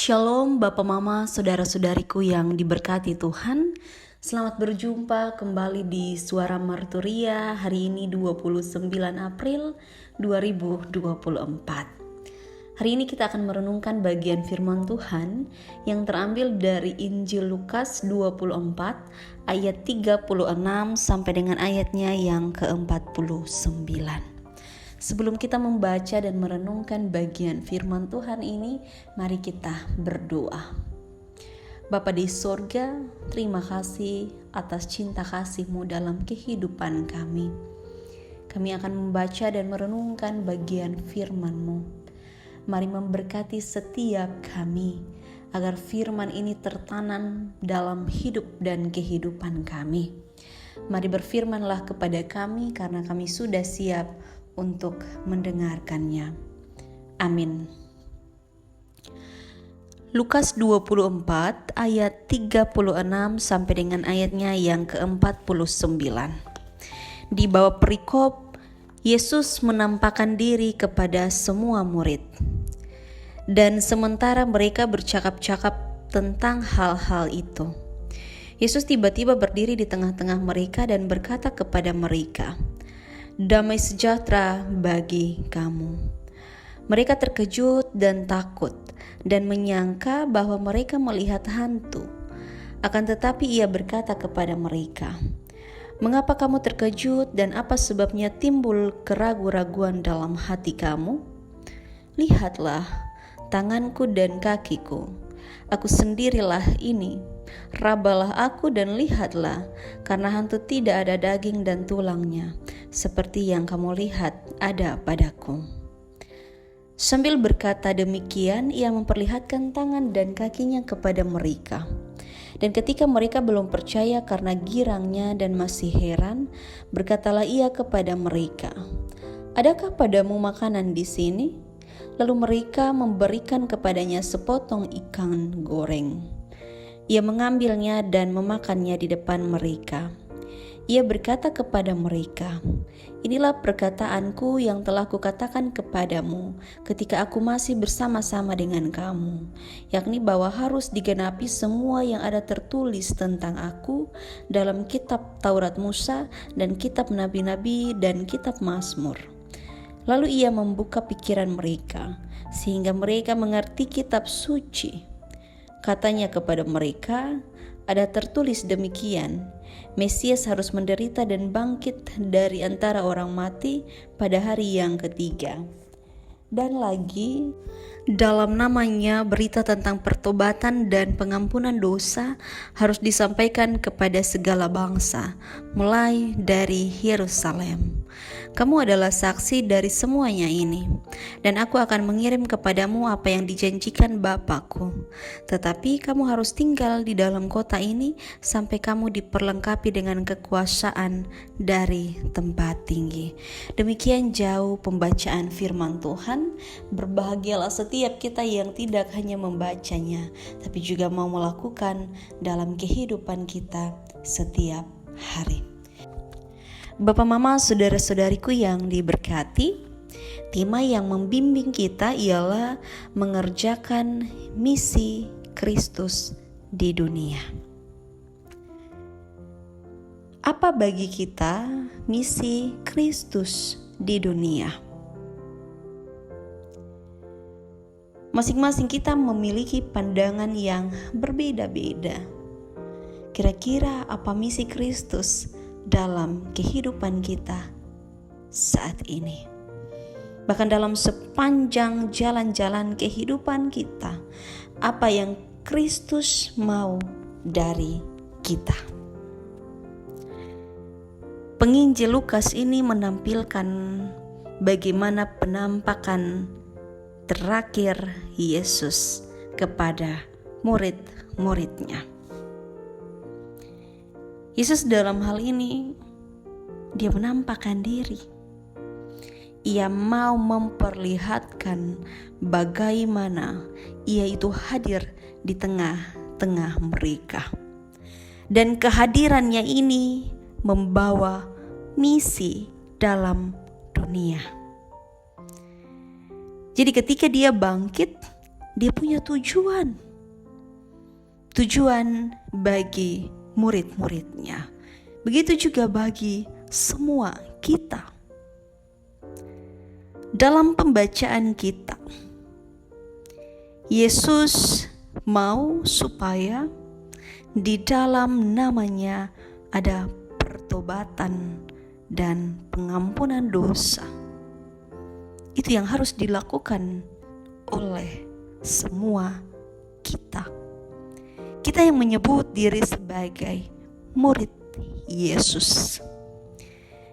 Shalom Bapak Mama, Saudara-saudariku yang diberkati Tuhan. Selamat berjumpa kembali di Suara Marturia hari ini 29 April 2024. Hari ini kita akan merenungkan bagian firman Tuhan yang terambil dari Injil Lukas 24 ayat 36 sampai dengan ayatnya yang ke-49. Sebelum kita membaca dan merenungkan bagian firman Tuhan ini, mari kita berdoa. Bapa di sorga, terima kasih atas cinta kasih-Mu dalam kehidupan kami. Kami akan membaca dan merenungkan bagian firman-Mu. Mari memberkati setiap kami, agar firman ini tertanam dalam hidup dan kehidupan kami. Mari berfirmanlah kepada kami karena kami sudah siap untuk mendengarkannya. Amin. Lukas 24 ayat 36 sampai dengan ayatnya yang ke-49. Di bawah perikop, Yesus menampakkan diri kepada semua murid. Dan sementara mereka bercakap-cakap tentang hal-hal itu, Yesus tiba-tiba berdiri di tengah-tengah mereka dan berkata kepada mereka, "Damai sejahtera bagi kamu." Mereka terkejut dan takut dan menyangka bahwa mereka melihat hantu. Akan tetapi ia berkata kepada mereka, "Mengapa kamu terkejut dan apa sebabnya timbul keraguan-raguan dalam hati kamu? Lihatlah tanganku dan kakiku. Aku sendirilah ini. Rabalah aku dan lihatlah, karena hantu tidak ada daging dan tulangnya, seperti yang kamu lihat ada padaku." Sambil berkata demikian, ia memperlihatkan tangan dan kakinya kepada mereka. Dan ketika mereka belum percaya karena girangnya dan masih heran, berkatalah ia kepada mereka, "Adakah padamu makanan di sini?" Lalu mereka memberikan kepadanya sepotong ikan goreng. Ia mengambilnya dan memakannya di depan mereka. Ia berkata kepada mereka, "Inilah perkataanku yang telah kukatakan kepadamu ketika aku masih bersama-sama dengan kamu, yakni bahwa harus digenapi semua yang ada tertulis tentang aku dalam kitab Taurat Musa dan kitab Nabi-Nabi dan kitab Mazmur." Lalu ia membuka pikiran mereka, sehingga mereka mengerti kitab suci. Katanya kepada mereka, "Ada tertulis demikian, Mesias harus menderita dan bangkit dari antara orang mati pada hari yang ketiga. Dan lagi, dalam namanya berita tentang pertobatan dan pengampunan dosa harus disampaikan kepada segala bangsa, mulai dari Yerusalem. Kamu adalah saksi dari semuanya ini, dan aku akan mengirim kepadamu apa yang dijanjikan Bapakku. Tetapi kamu harus tinggal di dalam kota ini sampai kamu diperlengkapi dengan kekuasaan dari tempat tinggi." Demikian jauh pembacaan firman Tuhan. Berbahagialah setiap kita yang tidak hanya membacanya, tapi juga mau melakukan dalam kehidupan kita setiap hari. Bapak Mama, saudara-saudariku yang diberkati, tema yang membimbing kita ialah mengerjakan misi Kristus di dunia. Apa bagi kita misi Kristus di dunia? Masing-masing kita memiliki pandangan yang berbeda-beda. Kira-kira apa misi Kristus dalam kehidupan kita saat ini? Bahkan dalam sepanjang jalan-jalan kehidupan kita, apa yang Kristus mau dari kita? Penginjil Lukas ini menampilkan bagaimana penampakan terakhir Yesus kepada murid-muridnya. Yesus dalam hal ini, dia menampakkan diri. Ia mau memperlihatkan bagaimana ia itu hadir di tengah-tengah mereka. Dan kehadirannya ini membawa misi dalam dunia. Jadi ketika dia bangkit, dia punya tujuan. Tujuan bagi murid-muridnya. Begitu juga bagi semua kita. Dalam pembacaan kita, Yesus mau supaya di dalam namanya ada pertobatan dan pengampunan dosa. Itu yang harus dilakukan oleh semua kita. Kita yang menyebut diri sebagai murid Yesus.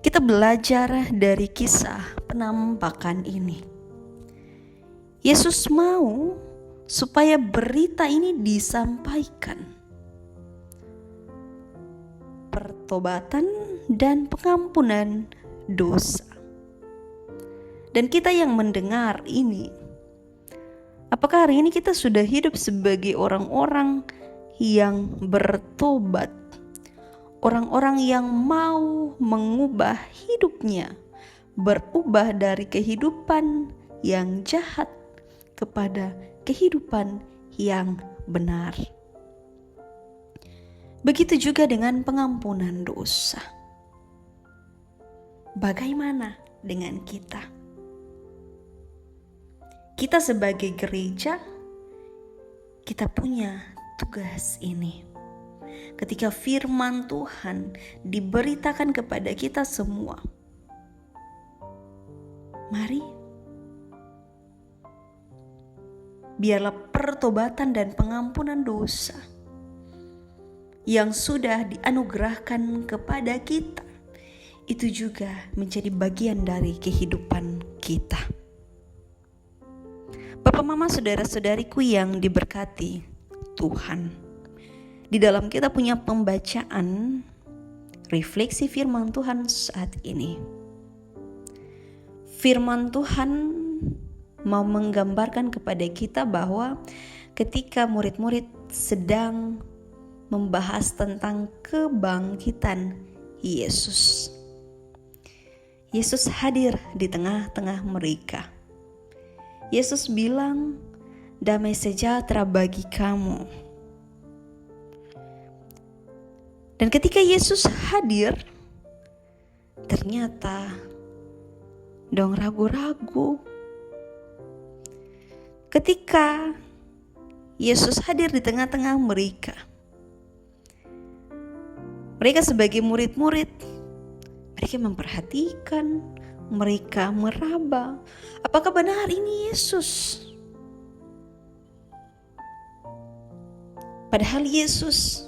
Kita belajar dari kisah penampakan ini. Yesus mau supaya berita ini disampaikan. Pertobatan dan pengampunan dosa. Dan kita yang mendengar ini, apakah hari ini kita sudah hidup sebagai orang-orang yang bertobat? Orang-orang yang mau mengubah hidupnya, berubah dari kehidupan yang jahat kepada kehidupan yang benar. Begitu juga dengan pengampunan dosa. Bagaimana dengan kita? Kita sebagai gereja, kita punya tugas ini. Ketika firman Tuhan diberitakan kepada kita semua, mari biarlah pertobatan dan pengampunan dosa yang sudah dianugerahkan kepada kita itu juga menjadi bagian dari kehidupan kita. Bapak, mama, saudara-saudariku yang diberkati Tuhan, di dalam kita punya pembacaan refleksi firman Tuhan saat ini. Firman Tuhan mau menggambarkan kepada kita bahwa ketika murid-murid sedang membahas tentang kebangkitan Yesus, Yesus hadir di tengah-tengah mereka. Yesus bilang, damai sejahtera bagi kamu. Dan ketika Yesus hadir, ternyata dong ragu-ragu. Ketika Yesus hadir di tengah-tengah mereka, mereka sebagai murid-murid, mereka memperhatikan, mereka meraba, apakah benar ini Yesus? Padahal Yesus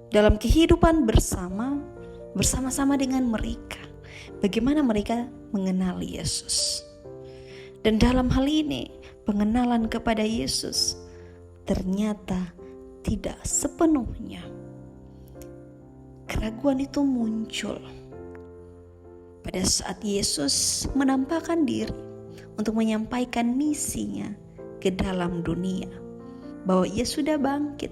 dalam kehidupan bersama-sama dengan mereka, bagaimana mereka mengenal Yesus. Dan dalam hal ini, pengenalan kepada Yesus ternyata tidak sepenuhnya. Keraguan itu muncul pada saat Yesus menampakkan diri untuk menyampaikan misinya ke dalam dunia, bahwa Ia sudah bangkit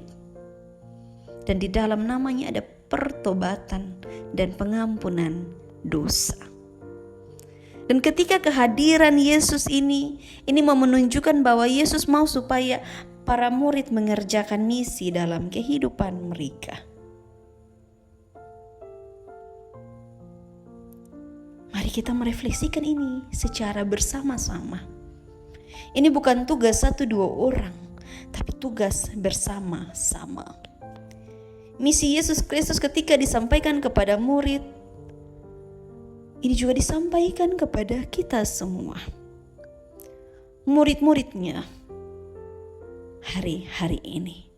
dan di dalam namanya ada pertobatan dan pengampunan dosa. Dan ketika kehadiran Yesus ini mau menunjukkan bahwa Yesus mau supaya para murid mengerjakan misi dalam kehidupan mereka. Mari kita merefleksikan ini secara bersama-sama. Ini bukan tugas 1-2 orang, tapi tugas bersama-sama. Misi Yesus Kristus ketika disampaikan kepada murid, ini juga disampaikan kepada kita semua. Murid-muridnya hari-hari ini.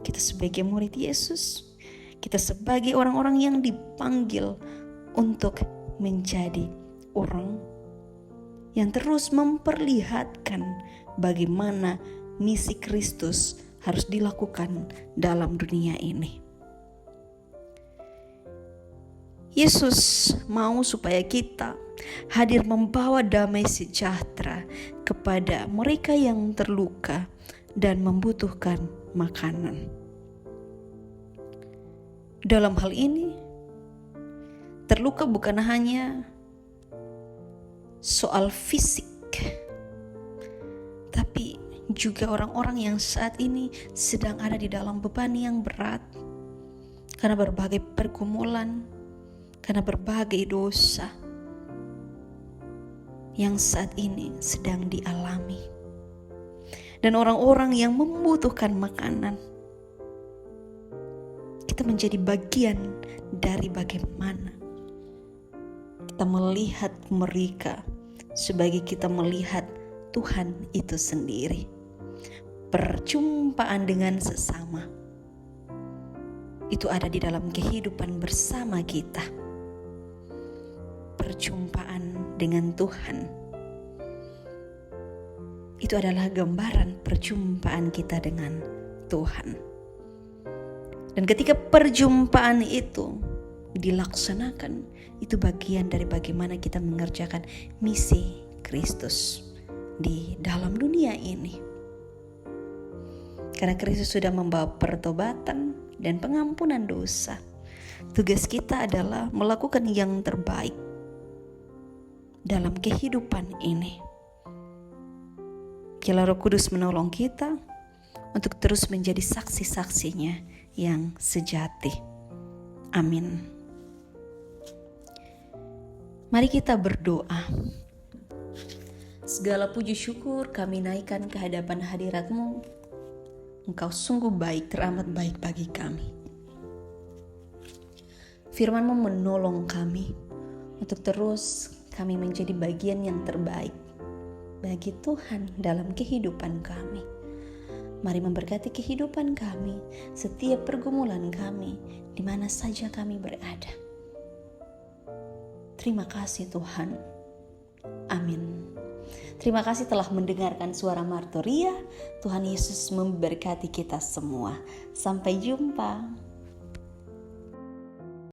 Kita sebagai murid Yesus, kita sebagai orang-orang yang dipanggil untuk menjadi orang yang terus memperlihatkan bagaimana misi Kristus harus dilakukan dalam dunia ini. Yesus mau supaya kita hadir membawa damai sejahtera kepada mereka yang terluka dan membutuhkan makanan. Dalam hal ini, terluka bukan hanya soal fisik, tapi juga orang-orang yang saat ini sedang ada di dalam beban yang berat karena berbagai pergumulan, karena berbagai dosa yang saat ini sedang dialami. Dan orang-orang yang membutuhkan makanan, kita menjadi bagian dari bagaimana kita melihat mereka sebagai kita melihat Tuhan itu sendiri. Perjumpaan dengan sesama itu ada di dalam kehidupan bersama kita. Perjumpaan dengan Tuhan itu adalah gambaran perjumpaan kita dengan Tuhan. Dan ketika perjumpaan itu dilaksanakan, itu bagian dari bagaimana kita mengerjakan misi Kristus di dalam dunia ini. Karena Kristus sudah membawa pertobatan dan pengampunan dosa. Tugas kita adalah melakukan yang terbaik dalam kehidupan ini. Kiranya Roh Kudus menolong kita untuk terus menjadi saksi-saksinya yang sejati. Amin. Mari kita berdoa. Segala puji syukur kami naikkan ke hadapan hadirat-Mu. Engkau sungguh baik, teramat baik bagi kami. Firman-Mu menolong kami untuk terus kami menjadi bagian yang terbaik bagi Tuhan dalam kehidupan kami. Mari memberkati kehidupan kami, setiap pergumulan kami, di mana saja kami berada. Terima kasih Tuhan. Amin. Terima kasih telah mendengarkan suara Martoria. Tuhan Yesus memberkati kita semua. Sampai jumpa.